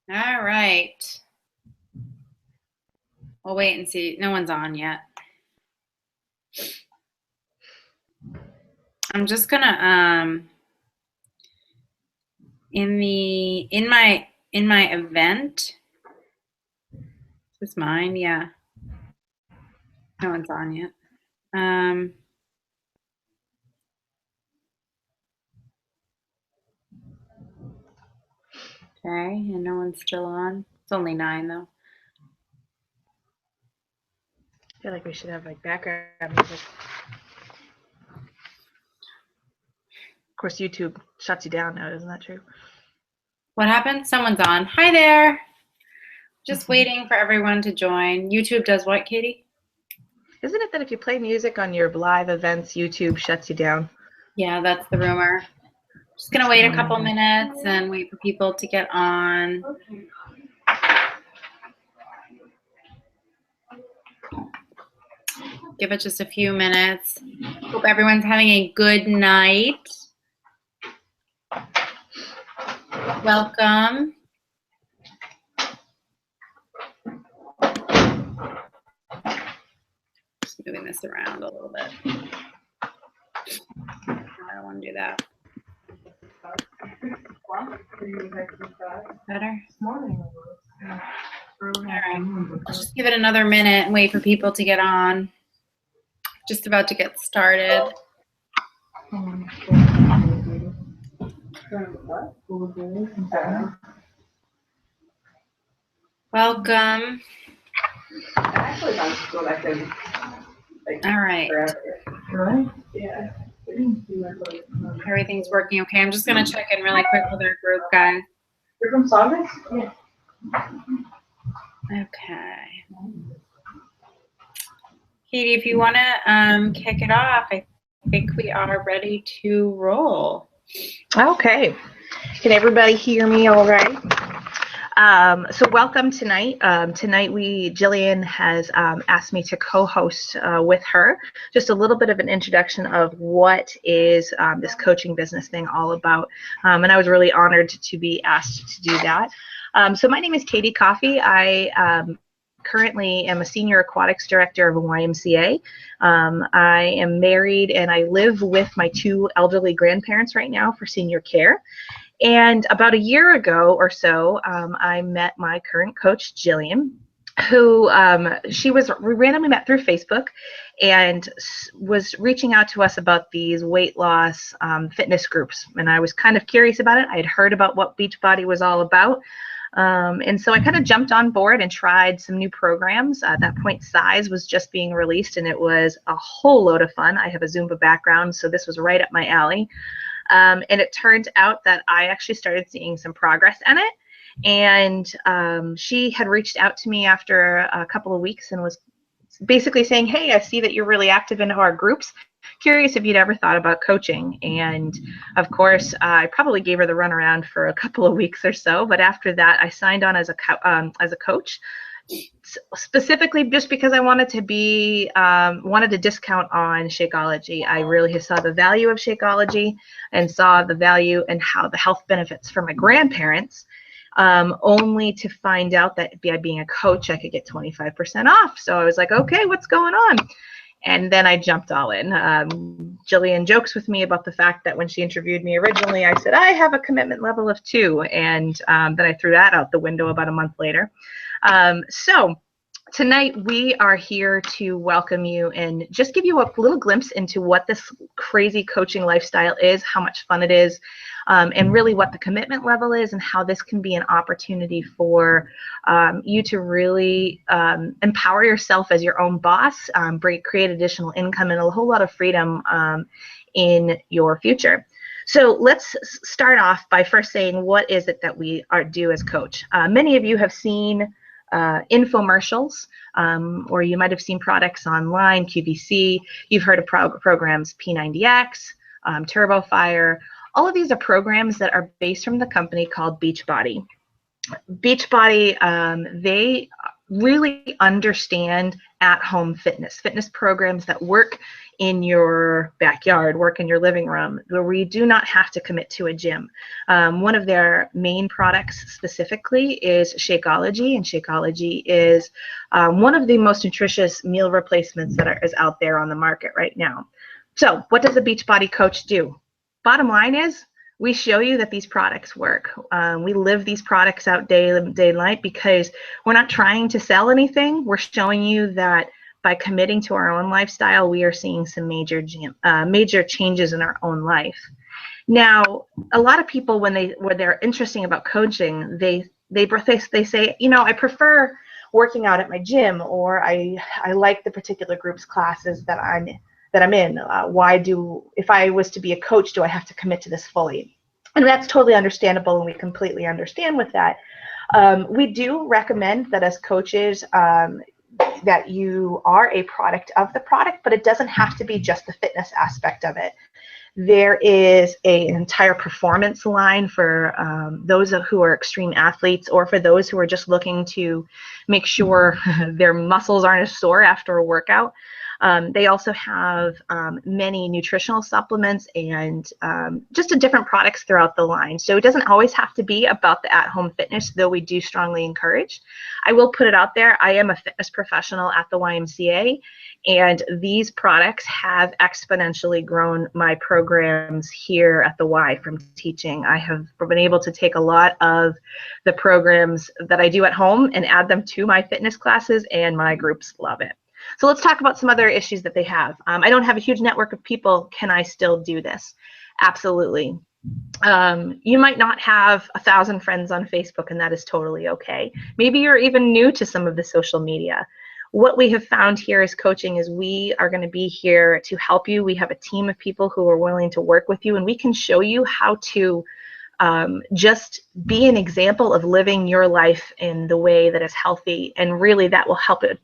All right. We'll wait and see. No one's on yet. I'm just gonna in my event. Is this mine? Yeah. No one's on yet. Okay, and no one's still on. It's only 9 though. I feel like we should have like background music. Of course, YouTube shuts you down now, isn't that true? What happened? Someone's on. Hi there. Just waiting for everyone to join. YouTube does what, Katie? Isn't it that if you play music on your live events, YouTube shuts you down? Yeah, that's the rumor. Just gonna wait a couple minutes and wait for people to get on. Give it just a few minutes. Hope everyone's having a good night. Welcome. Just moving this around a little bit. I don't want to do that. Better? All right. Let's just give it another minute and wait for people to get on. Just about to get started. Welcome. All right. Yeah. Everything's working okay. I'm just going to check in really quick with our group, guys. You're from Saugus? Yeah. Okay. Katie, if you want to kick it off, I think we are ready to roll. Okay. Can everybody hear me all right? So welcome tonight. Tonight Jillian has asked me to co-host with her. Just a little bit of an introduction of what is this coaching business thing all about. And I was really honored to be asked to do that. So my name is Katy Coffey. I currently am a senior aquatics director of a YMCA. I am married and I live with my 2 elderly grandparents right now for senior care. And about a year ago or so, I met my current coach, Jillian, who we randomly met through Facebook and was reaching out to us about these weight loss fitness groups. And I was kind of curious about it. I had heard about what Beachbody was all about. And so I kind of jumped on board and tried some new programs. At that point, Size was just being released, and it was a whole load of fun. I have a Zumba background, so this was right up my alley. And it turned out that I actually started seeing some progress in it. And she had reached out to me after a couple of weeks and was basically saying, hey, I see that you're really active in our groups. Curious if you'd ever thought about coaching. And of course, I probably gave her the runaround for a couple of weeks or so. But after that, I signed on as a coach, specifically just because I wanted to discount on Shakeology. I really saw the value of Shakeology and saw the value and how the health benefits for my grandparents, only to find out that by being a coach, I could get 25% off. So I was like, okay, what's going on? And then I jumped all in. Jillian jokes with me about the fact that when she interviewed me originally, I said, I have a commitment level of 2. And then I threw that out the window about a month later. So tonight we are here to welcome you and just give you a little glimpse into what this crazy coaching lifestyle is, how much fun it is, and really what the commitment level is and how this can be an opportunity for you to really empower yourself as your own boss, create additional income and a whole lot of freedom in your future. So let's start off by first saying, what is it that we do as coach? Many of you have seen infomercials, or you might have seen products online, QVC. You've heard of programs P90X, TurboFire. All of these are programs that are based from the company called Beachbody. Beachbody, they really understand at-home fitness programs that work in your backyard, work in your living room, where you do not have to commit to a gym. One of their main products specifically is Shakeology, and Shakeology is one of the most nutritious meal replacements that is out there on the market right now. So what does a Beachbody coach do? Bottom line is, we show you that these products work. We live these products out day and night because we're not trying to sell anything. We're showing you that by committing to our own lifestyle, we are seeing some major changes in our own life. Now, a lot of people, when they're interested about coaching, they say, you know, I prefer working out at my gym, or I like the particular group's classes that I'm in. If I was to be a coach, do I have to commit to this fully? And that's totally understandable, and we completely understand with that. We do recommend that as coaches, that you are a product of the product, but it doesn't have to be just the fitness aspect of it. There is an entire performance line for those who are extreme athletes, or for those who are just looking to make sure their muscles aren't as sore after a workout. They also have many nutritional supplements and just different products throughout the line. So it doesn't always have to be about the at-home fitness, though we do strongly encourage. I will put it out there. I am a fitness professional at the YMCA, and these products have exponentially grown my programs here at the Y from teaching. I have been able to take a lot of the programs that I do at home and add them to my fitness classes, and my groups love it. So let's talk about some other issues that they have. I don't have a huge network of people. Can I still do this? Absolutely. You might not have 1,000 friends on Facebook, and that is totally okay. Maybe you're even new to some of the social media. What we have found here as coaching is we are going to be here to help you. We have a team of people who are willing to work with you, and we can show you how to just be an example of living your life in the way that is healthy, and really that will help it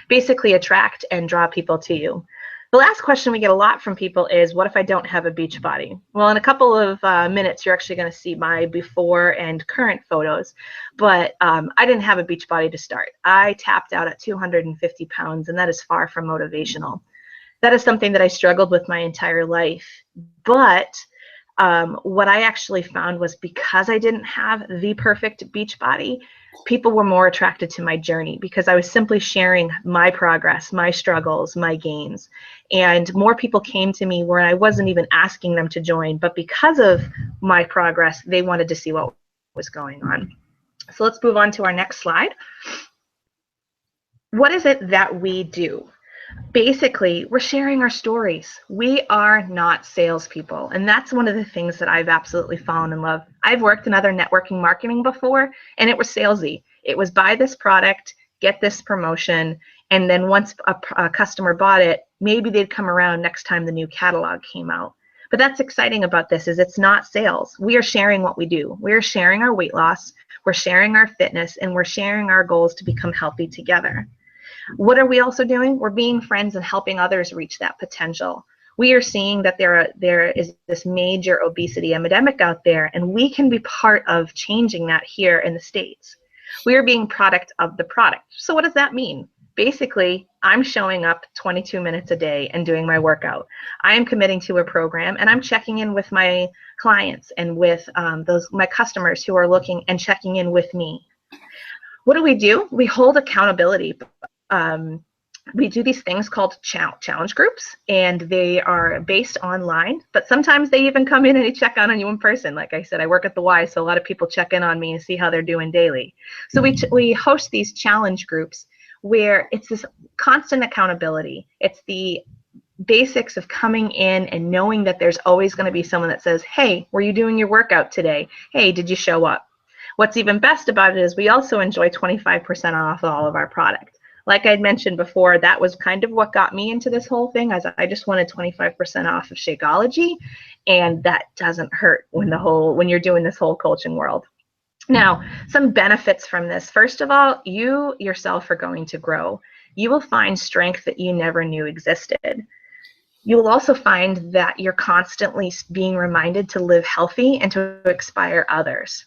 basically attract and draw people to you. The last question we get a lot from people is, what if I don't have a beach body? Well, in a couple of minutes, you're actually going to see my before and current photos, but I didn't have a beach body to start. I tapped out at 250 pounds, and that is far from motivational. That is something that I struggled with my entire life, but what I actually found was, because I didn't have the perfect beach body, people were more attracted to my journey, because I was simply sharing my progress, my struggles, my gains. And more people came to me where I wasn't even asking them to join, but because of my progress, they wanted to see what was going on. So let's move on to our next slide. What is it that we do? Basically, we're sharing our stories. We are not salespeople, and that's one of the things that I've absolutely fallen in love. I've worked in other networking marketing before, and it was salesy. It was buy this product, get this promotion, and then once a customer bought it, maybe they'd come around next time the new catalog came out. But that's exciting about this, is it's not sales. We are sharing what we do. We are sharing our weight loss, we're sharing our fitness, and we're sharing our goals to become healthy together. What are we also doing? We're being friends and helping others reach that potential. We are seeing that there is this major obesity epidemic out there, and we can be part of changing that here in the States. We are being product of the product. So what does that mean? Basically, I'm showing up 22 minutes a day and doing my workout. I am committing to a program, and I'm checking in with my clients and with my customers who are looking and checking in with me. What do? We hold accountability. We do these things called challenge groups, and they are based online, but sometimes they even come in and they check on you in person. Like I said, I work at the Y, so a lot of people check in on me and see how they're doing daily. So we host these challenge groups where it's this constant accountability. It's the basics of coming in and knowing that there's always going to be someone that says, hey, were you doing your workout today? Hey, did you show up? What's even best about it is we also enjoy 25% off all of our product. Like I'd mentioned before, that was kind of what got me into this whole thing, as I just wanted 25% off of Shakeology, and that doesn't hurt when you're doing this whole coaching world. Now, some benefits from this. First of all, you yourself are going to grow. You will find strength that you never knew existed. You will also find that you're constantly being reminded to live healthy and to inspire others.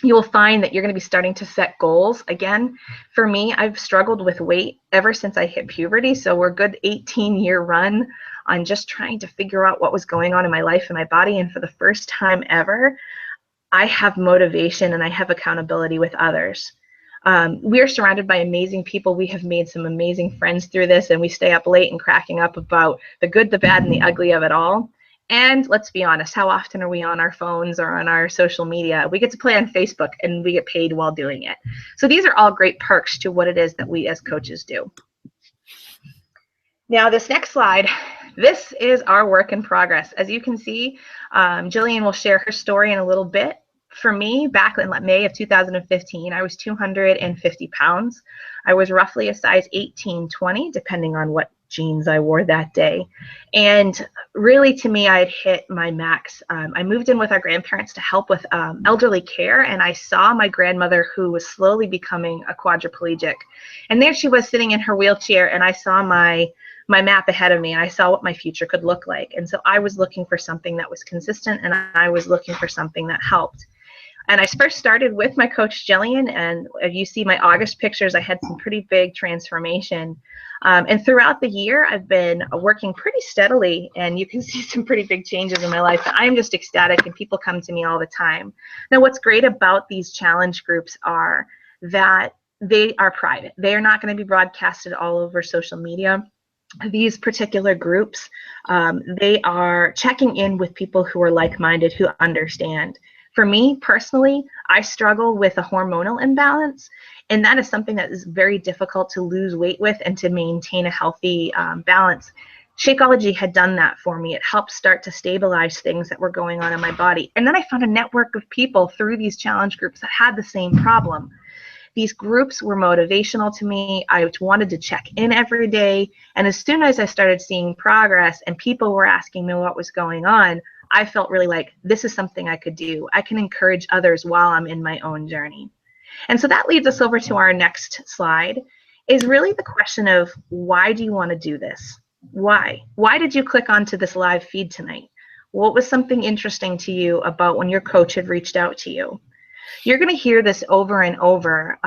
you will find that you're going to be starting to set goals. Again, for me, I've struggled with weight ever since I hit puberty. So we're a good 18-year run on just trying to figure out what was going on in my life and my body. And for the first time ever, I have motivation and I have accountability with others. We are surrounded by amazing people. We have made some amazing friends through this, and we stay up late and cracking up about the good, the bad, and the ugly of it all. And let's be honest, how often are we on our phones or on our social media? We get to play on Facebook and we get paid while doing it. So these are all great perks to what it is that we as coaches do. Now, this next slide, this is our work in progress. As you can see, Jillian will share her story in a little bit. For me, back in May of 2015, I was 250 pounds. I was roughly a size 18, 20, depending on what jeans I wore that day. And really, to me, I had hit my max. I moved in with our grandparents to help with elderly care, and I saw my grandmother, who was slowly becoming a quadriplegic. And there she was sitting in her wheelchair, and I saw my map ahead of me, and I saw what my future could look like. And so I was looking for something that was consistent, and I was looking for something that helped. And I first started with my coach, Jillian, and if you see my August pictures, I had some pretty big transformation. And throughout the year, I've been working pretty steadily, and you can see some pretty big changes in my life. I'm just ecstatic, and people come to me all the time. Now, what's great about these challenge groups are that they are private. They are not going to be broadcasted all over social media. These particular groups, they are checking in with people who are like-minded, who understand. For me personally, I struggle with a hormonal imbalance, and that is something that is very difficult to lose weight with and to maintain a healthy balance. Shakeology had done that for me. It helped start to stabilize things that were going on in my body. And then I found a network of people through these challenge groups that had the same problem. These groups were motivational to me. I wanted to check in every day. And as soon as I started seeing progress and people were asking me what was going on, I felt really like this is something I could do. I can encourage others while I'm in my own journey. And so that leads us over to our next slide, is really the question of, why do you want to do this? Why? Why did you click onto this live feed tonight? What was something interesting to you about when your coach had reached out to you? You're going to hear this over and over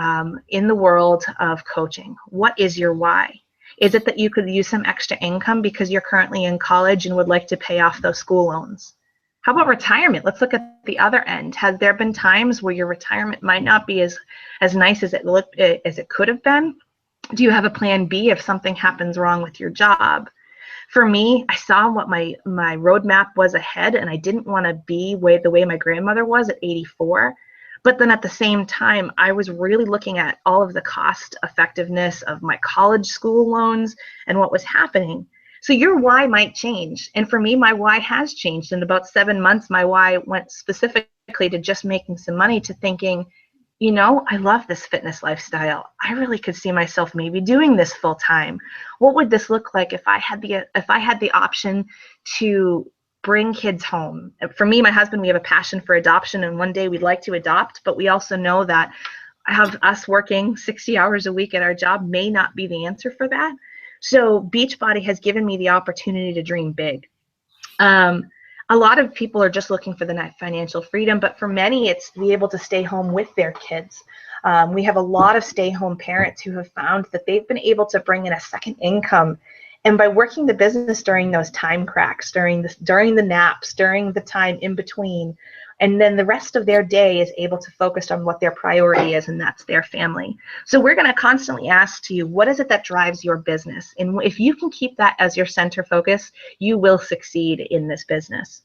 in the world of coaching. What is your why? Is it that you could use some extra income because you're currently in college and would like to pay off those school loans? How about retirement? Let's look at the other end. Has there been times where your retirement might not be as nice as it could have been? Do you have a plan B if something happens wrong with your job? For me, I saw what my roadmap was ahead, and I didn't want to be the way my grandmother was at 84. But then at the same time, I was really looking at all of the cost effectiveness of my college school loans and what was happening. So your why might change. And for me, my why has changed. In about 7 months, my why went specifically to just making some money to thinking, you know, I love this fitness lifestyle. I really could see myself maybe doing this full time. What would this look like if I had the option to bring kids home? For me, my husband, we have a passion for adoption, and one day we'd like to adopt, but we also know that us working 60 hours a week at our job may not be the answer for that. So Beachbody has given me the opportunity to dream big. A lot of people are just looking for the financial freedom, but for many, it's to be able to stay home with their kids. We have a lot of stay-home parents who have found that they've been able to bring in a second income. And by working the business during those time cracks, during the naps, during the time in between, and then the rest of their day is able to focus on what their priority is, and that's their family. So we're going to constantly ask you, what is it that drives your business? And if you can keep that as your center focus, you will succeed in this business.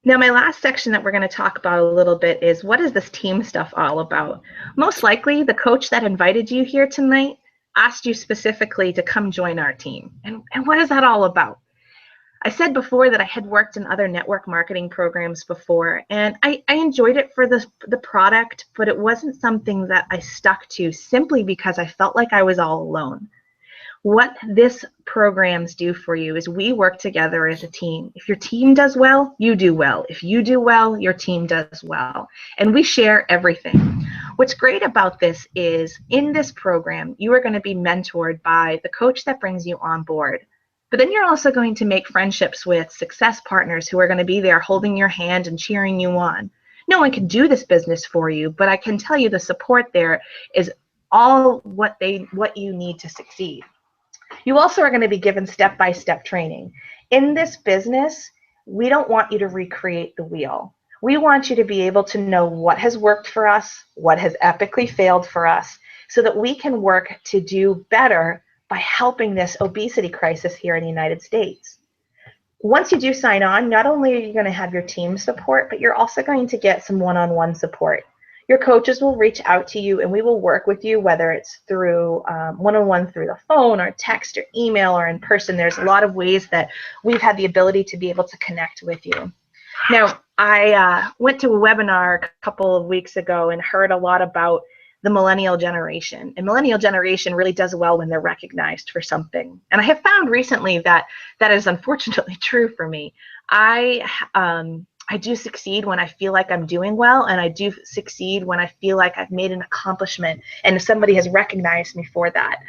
Now, my last section that we're going to talk about a little bit is, what is this team stuff all about? Most likely, the coach that invited you here tonight asked you specifically to come join our team. And what is that all about? I said before that I had worked in other network marketing programs before, and I enjoyed it for the product, but it wasn't something that I stuck to simply because I felt like I was all alone. What this programs do for you is we work together as a team. If your team does well, you do well. If you do well, your team does well. And we share everything. What's great about this is, in this program, you are going to be mentored by the coach that brings you on board. But then you're also going to make friendships with success partners who are going to be there holding your hand and cheering you on. no one can do this business for you, but I can tell you the support there is all what you need to succeed. You also are going to be given step-by-step training. In this business, we don't want you to recreate the wheel. We want you to be able to know what has worked for us, what has epically failed for us, so that we can work to do better by helping this obesity crisis here in the United States. Once you do sign on, not only are you going to have your team support, but you're also going to get some one-on-one support. Your coaches will reach out to you and we will work with you, whether it's through one-on-one through the phone or text or email or in person. There's a lot of ways that we've had the ability to be able to connect with you. Now, I went to a webinar a couple of weeks ago and heard a lot about the millennial generation. And millennial generation really does well when they're recognized for something. And I have found recently that that is unfortunately true for me. I do succeed when I feel like I'm doing well, and I do succeed when I feel like I've made an accomplishment and somebody has recognized me for that.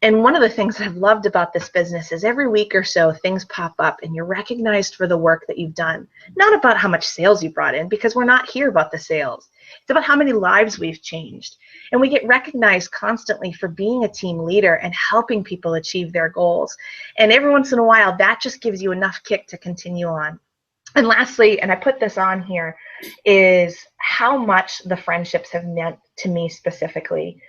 And one of the things that I've loved about this business is every week or so things pop up and you're recognized for the work that you've done. Not about how much sales you brought in, because we're not here about the sales. It's about how many lives we've changed. And we get recognized constantly for being a team leader and helping people achieve their goals. And every once in a while, that just gives you enough kick to continue on. And lastly, and I put this on here, is how much the friendships have meant to me specifically.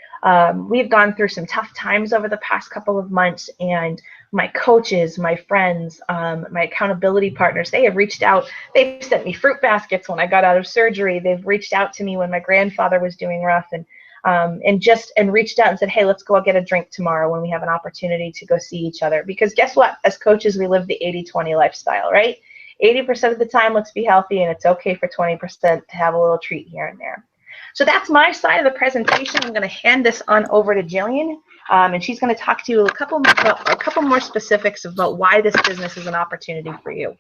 We've gone through some tough times over the past couple of months, and my coaches, my friends, my accountability partners, they have reached out. They've sent me fruit baskets when I got out of surgery. They've reached out to me when my grandfather was doing rough, and reached out and said, hey, let's go get a drink tomorrow when we have an opportunity to go see each other. Because guess what? As coaches, we live the 80-20 lifestyle, right? 80% of the time, let's be healthy, and it's okay for 20% to have a little treat here and there. So that's my side of the presentation. I'm going to hand this on over to Jillian, and she's going to talk to you a couple more specifics about why this business is an opportunity for you.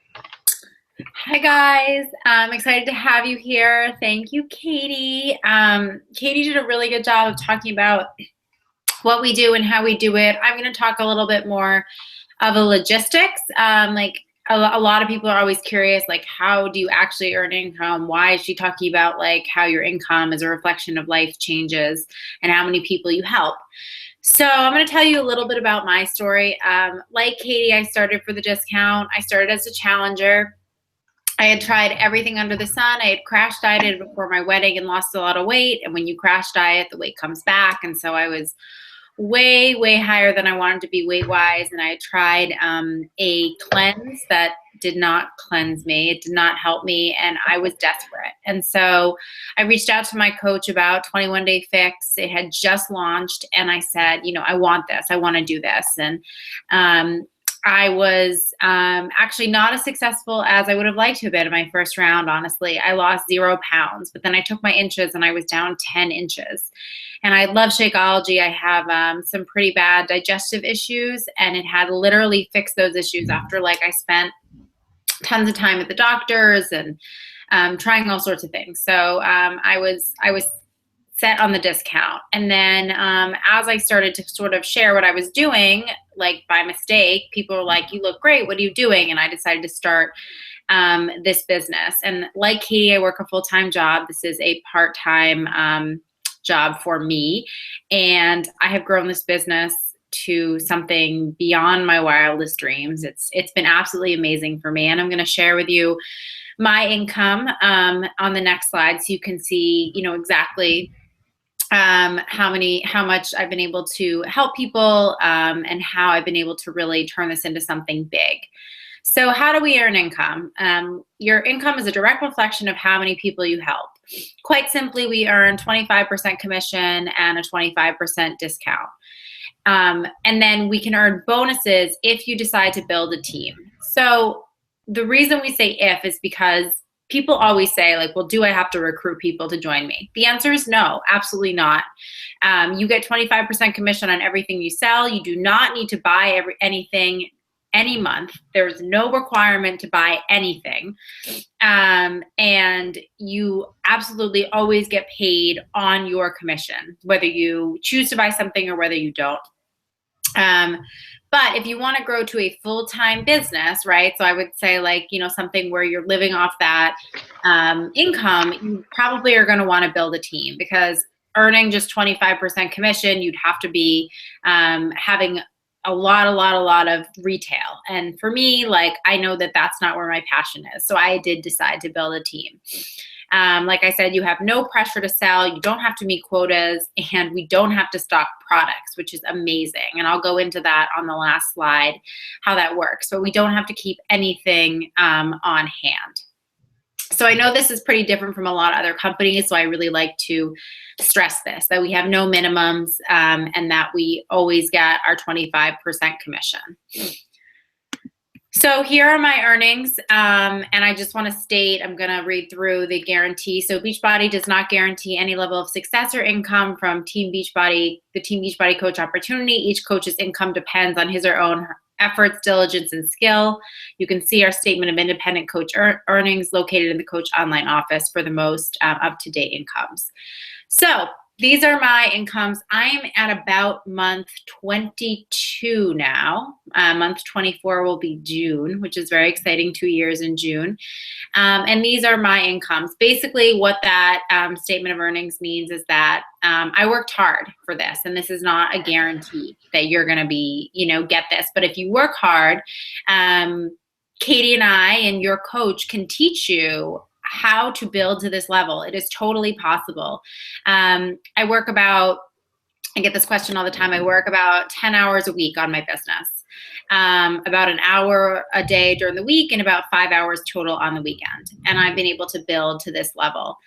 Hi guys, I'm excited to have you here. Thank you, Katy. Katy did a really good job of talking about what we do and how we do it. I'm going to talk a little bit more of the logistics. A lot of people are always curious, like, how do you actually earn income? Why is she talking about like how your income is a reflection of life changes and how many people you help? So I'm going to tell you a little bit about my story. Like Katy, I started for the discount. I started as a challenger. I had tried everything under the sun. I had crash dieted before my wedding and lost a lot of weight. And when you crash diet, the weight comes back. And so I was way, way higher than I wanted to be weight-wise. And I tried a cleanse that did not cleanse me. It did not help me. And I was desperate. And so I reached out to my coach about 21 Day Fix. It had just launched. And I said, you know, I want this. I want to do this. And I was actually not as successful as I would have liked to have been in my first round, honestly. I lost 0 pounds, but then I took my inches and I was down 10 inches. And I love Shakeology. I have some pretty bad digestive issues, and it had literally fixed those issues after, like, I spent tons of time at the doctors and trying all sorts of things. So I was set on the discount. And then as I started to sort of share what I was doing, like by mistake, people were like, you look great. What are you doing? And I decided to start this business. And like Katy, I work a full-time job. This is a part-time job for me. And I have grown this business to something beyond my wildest dreams. It's been absolutely amazing for me. And I'm going to share with you my income on the next slide so you can see, you know, exactly how much I've been able to help people and how I've been able to really turn this into something big. So how do we earn income? Your income is a direct reflection of how many people you help. Quite simply, we earn 25% commission and a 25% discount. And then we can earn bonuses if you decide to build a team. So the reason we say if is because people always say, like, well, do I have to recruit people to join me? The answer is no, absolutely not. You get 25% commission on everything you sell. You do not need to buy anything any month. There's no requirement to buy anything. And you absolutely always get paid on your commission, whether you choose to buy something or whether you don't. But if you want to grow to a full-time business, right? So I would say like, something where you're living off that income, you probably are going to want to build a team, because earning just 25% commission, you'd have to be having a lot of retail. And for me, like, I know that that's not where my passion is. So I did decide to build a team. Like I said, you have no pressure to sell, you don't have to meet quotas, and we don't have to stock products, which is amazing. And I'll go into that on the last slide, how that works. But we don't have to keep anything on hand. So I know this is pretty different from a lot of other companies, so I really like to stress this, that we have no minimums, and that we always get our 25% commission. So here are my earnings, and I just want to state, I'm going to read through the guarantee. So Beachbody does not guarantee any level of success or income from Team Beachbody, the Team Beachbody coach opportunity. Each coach's income depends on his or her own efforts, diligence, and skill. You can see our statement of independent coach earnings located in the coach online office for the most up-to-date incomes. So these are my incomes. I'm at about month 22 now. Month 24 will be June, which is very exciting, 2 years in June. And these are my incomes. Basically, what that statement of earnings means is that I worked hard for this, and this is not a guarantee that you're going to be, get this. But if you work hard, Katy and I and your coach can teach you how to build to this level. It is totally possible. I get this question all the time. I work about 10 hours a week on my business, about an hour a day during the week and about 5 hours total on the weekend. And I've been able to build to this level.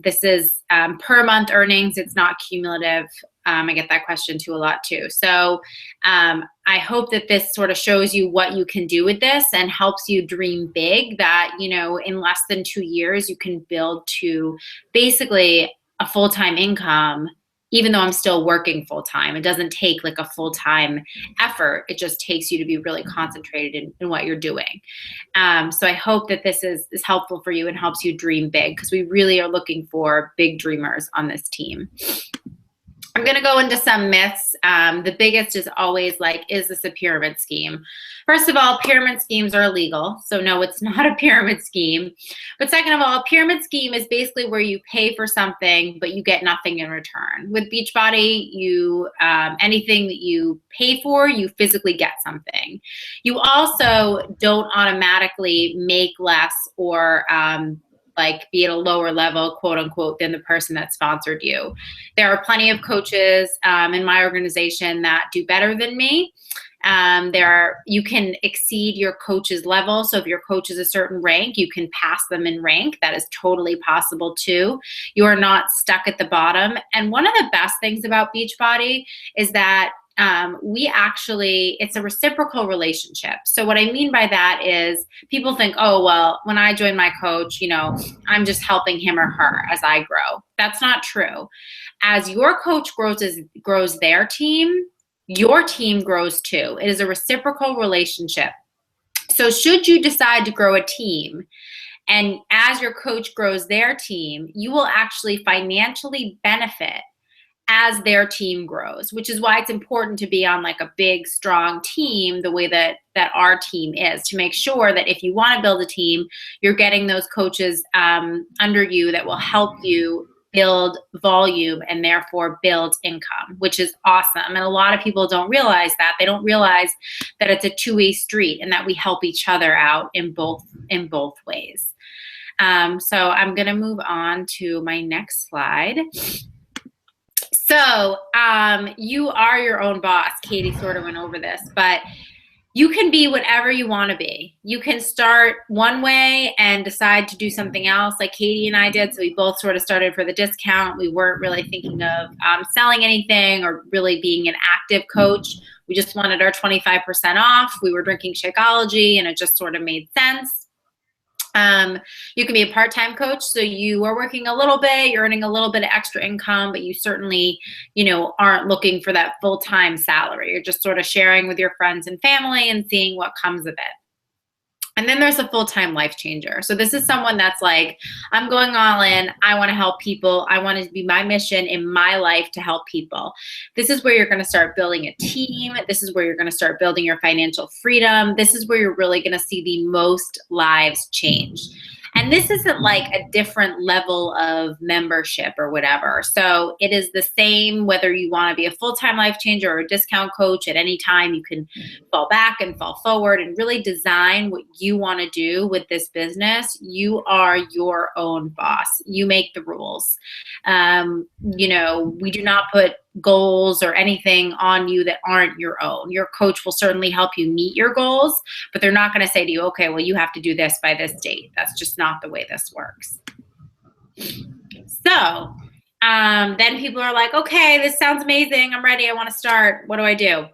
This is per month earnings. It's not cumulative. I get that question too a lot too. So I hope that this sort of shows you what you can do with this and helps you dream big, that, in less than 2 years, you can build to basically a full-time income, even though I'm still working full-time. It doesn't take like a full-time effort. It just takes you to be really concentrated in what you're doing. So I hope that this is helpful for you and helps you dream big, because we really are looking for big dreamers on this team. I'm going to go into some myths. The biggest is always like, is this a pyramid scheme? First of all, pyramid schemes are illegal. So no, it's not a pyramid scheme. But second of all, a pyramid scheme is basically where you pay for something, but you get nothing in return. With Beachbody, anything that you pay for, you physically get something. You also don't automatically make less or be at a lower level, quote unquote, than the person that sponsored you. There are plenty of coaches in my organization that do better than me. You can exceed your coach's level. So if your coach is a certain rank, you can pass them in rank. That is totally possible too. You are not stuck at the bottom. And one of the best things about Beachbody is that it's a reciprocal relationship. So what I mean by that is people think, oh, well, when I join my coach, I'm just helping him or her as I grow. That's not true. As your coach grows their team, your team grows too. It is a reciprocal relationship. So should you decide to grow a team, and as your coach grows their team, you will actually financially benefit as their team grows, which is why it's important to be on like a big, strong team the way that our team is, to make sure that if you want to build a team, you're getting those coaches under you that will help you build volume and therefore build income, which is awesome. And a lot of people don't realize that. They don't realize that it's a two-way street and that we help each other out in both ways. So I'm going to move on to my next slide. So you are your own boss. Katy sort of went over this, but you can be whatever you want to be. You can start one way and decide to do something else like Katy and I did. So we both sort of started for the discount. We weren't really thinking of selling anything or really being an active coach. We just wanted our 25% off. We were drinking Shakeology and it just sort of made sense. You can be a part-time coach, so you are working a little bit, you're earning a little bit of extra income, but you certainly, aren't looking for that full-time salary. You're just sort of sharing with your friends and family and seeing what comes of it. And then there's a full-time life changer. So this is someone that's like, I'm going all in. I want to help people. I want to be my mission in my life to help people. This is where you're going to start building a team. This is where you're going to start building your financial freedom. This is where you're really going to see the most lives change. And this isn't like a different level of membership or whatever. So it is the same whether you want to be a full-time life changer or a discount coach. At any time you can fall back and fall forward and really design what you want to do with this business. You are your own boss. You make the rules. You know, we do not put goals or anything on you that aren't your own. Your coach will certainly help you meet your goals, but they're not going to say to you, okay, well, you have to do this by this date. That's just not the way this works. So then people are like, okay, this sounds amazing. I'm ready. I want to start. What do I do?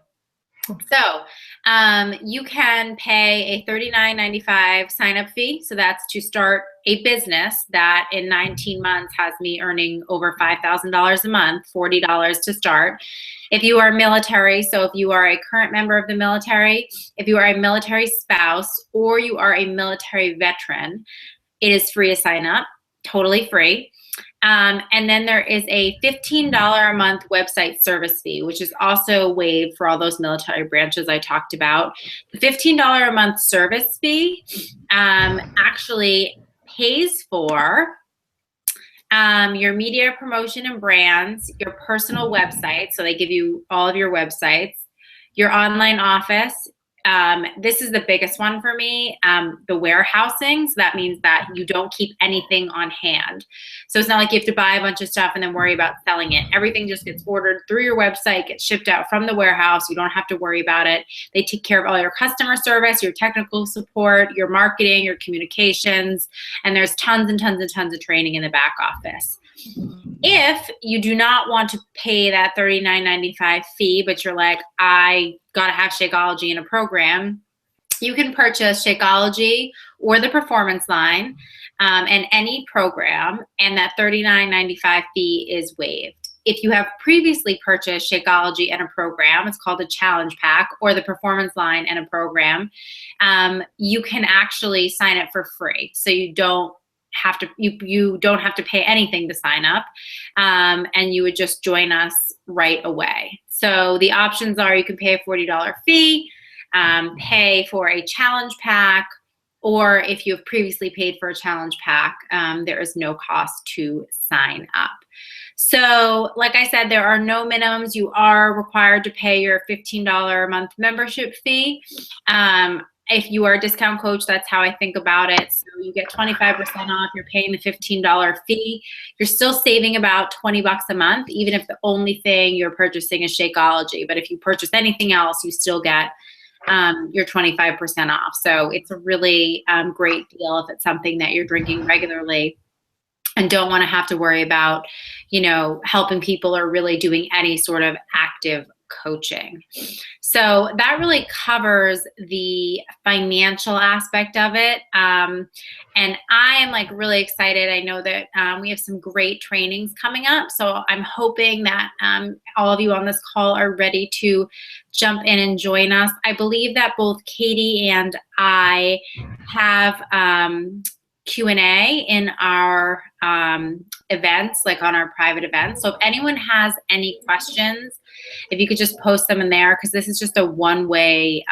So you can pay a $39.95 sign-up fee. So that's to start a business that in 19 months has me earning over $5,000 a month, $40 to start. If you are military, so if you are a current member of the military, if you are a military spouse, or you are a military veteran, it is free to sign up, totally free. And then there is a $15 a month website service fee, which is also waived for all those military branches I talked about. The $15 a month service fee actually pays for your media promotion and brands, your personal website, so they give you all of your websites, your online office. This is the biggest one for me, the warehousing. So that means that you don't keep anything on hand. So it's not like you have to buy a bunch of stuff and then worry about selling it. Everything just gets ordered through your website, gets shipped out from the warehouse. You don't have to worry about it. They take care of all your customer service, your technical support, your marketing, your communications, and there's tons and tons and tons of training in the back office. If you do not want to pay that $39.95 fee, but you're like, I got to have Shakeology in a program, you can purchase Shakeology or the Performance Line and any program, and that $39.95 fee is waived. If you have previously purchased Shakeology and a program, it's called a challenge pack, or the Performance Line and a program, you can actually sign up for free. So you don't have to you don't have to pay anything to sign up, and you would just join us right away. So the options are you can pay a $40 fee, pay for a challenge pack, or if you have previously paid for a challenge pack, there is no cost to sign up. So like I said, there are no minimums. You are required to pay your $15 a month membership fee. If you are a discount coach, that's how I think about it. So you get 25% off, you're paying the $15 fee. You're still saving about 20 bucks a month, even if the only thing you're purchasing is Shakeology. But if you purchase anything else, you still get your 25% off. So it's a really great deal if it's something that you're drinking regularly and don't want to have to worry about, you know, helping people or really doing any sort of active coaching. So that really covers the financial aspect of it. And I am like really excited. I know that we have some great trainings coming up. So I'm hoping that all of you on this call are ready to jump in and join us. I believe that both Katy and I have Q&A in our events, like on our private events. So if anyone has any questions, if you could just post them in there, because this is just a one-way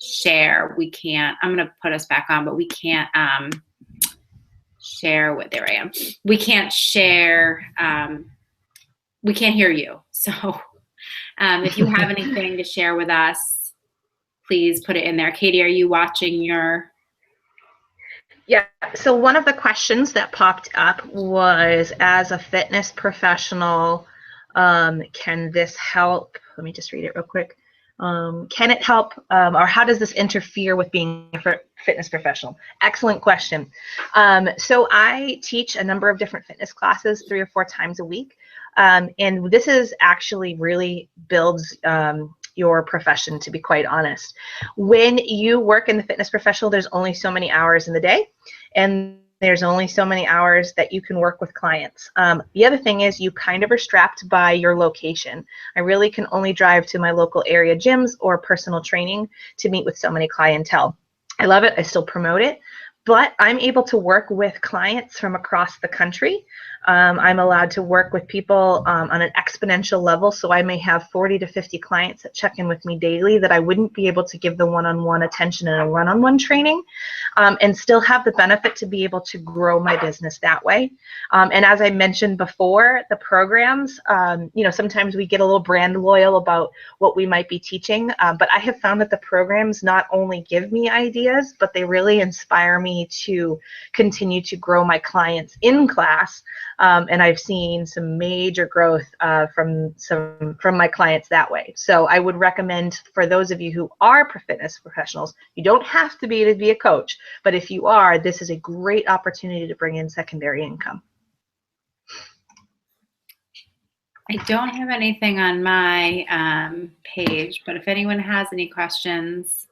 share. We can't, I'm going to put us back on, but we can't share what, there I am. We can't share, we can't hear you. So if you have anything to share with us, please put it in there. Katy, are you watching your... Yeah, so one of the questions that popped up was, as a fitness professional, can this help? Let me just read it real quick. Can it help, or how does this interfere with being a fitness professional? Excellent question. So I teach a number of different fitness classes 3 or 4 times a week. And this is actually really builds your profession, to be quite honest. When you work in the fitness professional, there's only so many hours in the day, and there's only so many hours that you can work with clients. The other thing is you kind of are strapped by your location. I really can only drive to my local area gyms or personal training to meet with so many clientele. I love it. I still promote it, but I'm able to work with clients from across the country. I'm allowed to work with people on an exponential level. So I may have 40 to 50 clients that check in with me daily that I wouldn't be able to give the one-on-one attention in a one-on-one training, and still have the benefit to be able to grow my business that way. And as I mentioned before, the programs, sometimes we get a little brand loyal about what we might be teaching, but I have found that the programs not only give me ideas, but they really inspire me to continue to grow my clients in class. And I've seen some major growth from my clients that way. So I would recommend, for those of you who are fitness professionals, you don't have to be a coach, but if you are, this is a great opportunity to bring in secondary income. I don't have anything on my page, but if anyone has any questions,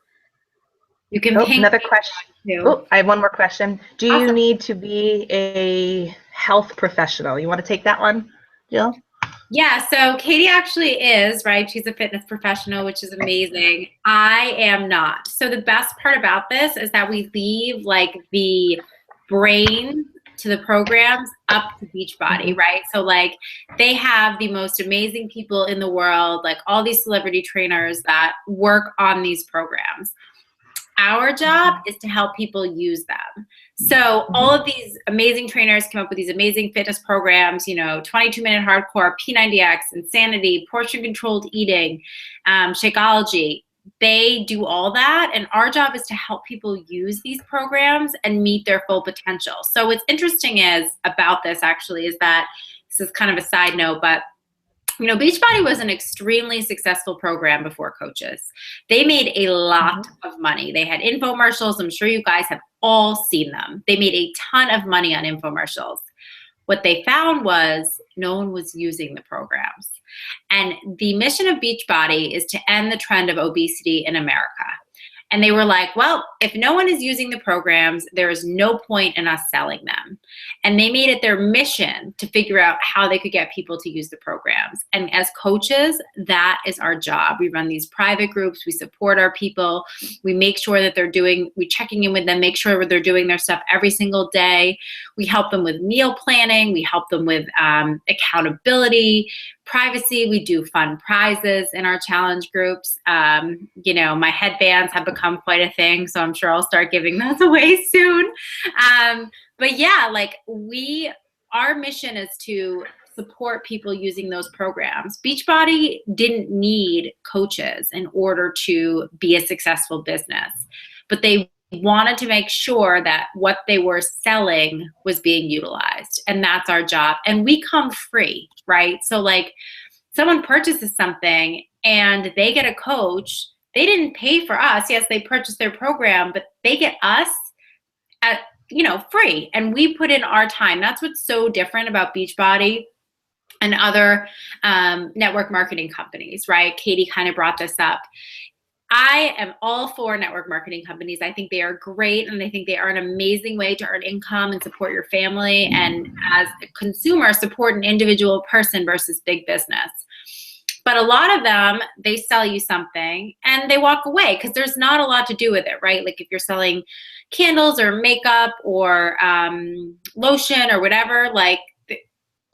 you can ping another question. too. I have one more question. Do Awesome. you need to be a health professional? You want to take that one, Jill? Yeah, so Katy actually is, right? She's a fitness professional, which is amazing. I am not. So the best part about this is that we leave like the brain to the programs up to Beachbody, right? So like they have the most amazing people in the world, like all these celebrity trainers that work on these programs. Our job is to help people use them. So all of these amazing trainers come up with these amazing fitness programs, 22-minute hardcore, P90X, Insanity, portion controlled eating, Shakeology. They do all that. And our job is to help people use these programs and meet their full potential. So what's interesting about this actually is that, this is kind of a side note, but Beachbody was an extremely successful program before coaches. They made a lot of money. They had infomercials. I'm sure you guys have all seen them. They made a ton of money on infomercials. What they found was no one was using the programs. And the mission of Beachbody is to end the trend of obesity in America. And they were like, well, if no one is using the programs, there is no point in us selling them. And they made it their mission to figure out how they could get people to use the programs. And as coaches, that is our job. We run these private groups. We support our people. We make sure that we're checking in with them, make sure they're doing their stuff every single day. We help them with meal planning. We help them with accountability, privacy. We do fun prizes in our challenge groups. My headbands have become quite a thing, so I'm sure I'll start giving those away soon. But yeah, our mission is to support people using those programs. Beachbody didn't need coaches in order to be a successful business, but they wanted to make sure that what they were selling was being utilized. And that's our job. And we come free, right? So like someone purchases something and they get a coach, they didn't pay for us. Yes, they purchased their program, but they get us at, free. And we put in our time. That's what's so different about Beachbody and other network marketing companies, right? Katy kind of brought this up. I am all for network marketing companies. I think they are great, and I think they are an amazing way to earn income and support your family, and as a consumer, support an individual person versus big business. But a lot of them, they sell you something and they walk away because there's not a lot to do with it, right? Like if you're selling candles or makeup or lotion or whatever, like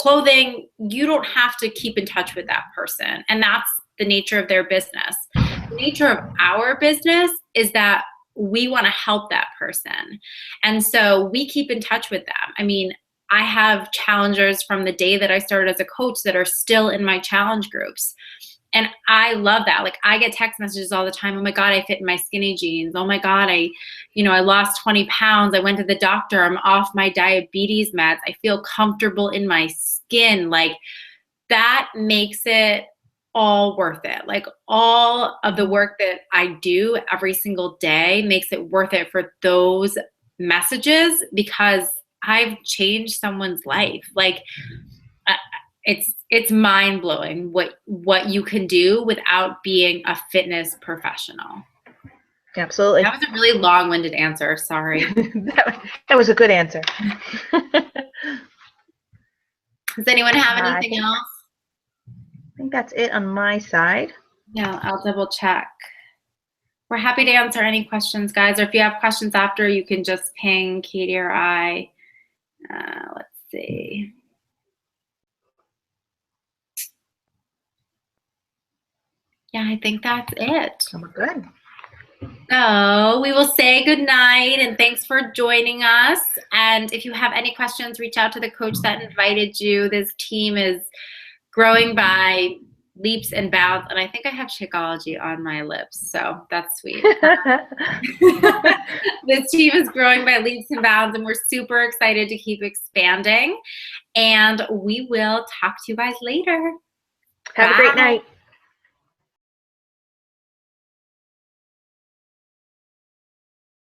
clothing, you don't have to keep in touch with that person. And that's the nature of their business. The nature of our business is that we want to help that person. And so we keep in touch with them. I mean, I have challengers from the day that I started as a coach that are still in my challenge groups. And I love that. Like I get text messages all the time. Oh my God, I fit in my skinny jeans. Oh my God, I lost 20 pounds. I went to the doctor. I'm off my diabetes meds. I feel comfortable in my skin. Like that makes it all worth it. Like all of the work that I do every single day makes it worth it for those messages, because I've changed someone's life. Like it's mind blowing what you can do without being a fitness professional. Absolutely. That was a really long-winded answer. Sorry. that was a good answer. Does anyone have anything else? I think that's it on my side. Yeah, I'll double check. we're happy to answer any questions, guys. Or if you have questions after, you can just ping Katy or I. Let's see. Yeah, I think that's it. Oh, good. So we will say good night and thanks for joining us. And if you have any questions, reach out to the coach that invited you. This team is growing by leaps and bounds. And I think I have Shakeology on my lips, so that's sweet. This team is growing by leaps and bounds, and we're super excited to keep expanding. And we will talk to you guys later. Have a great night.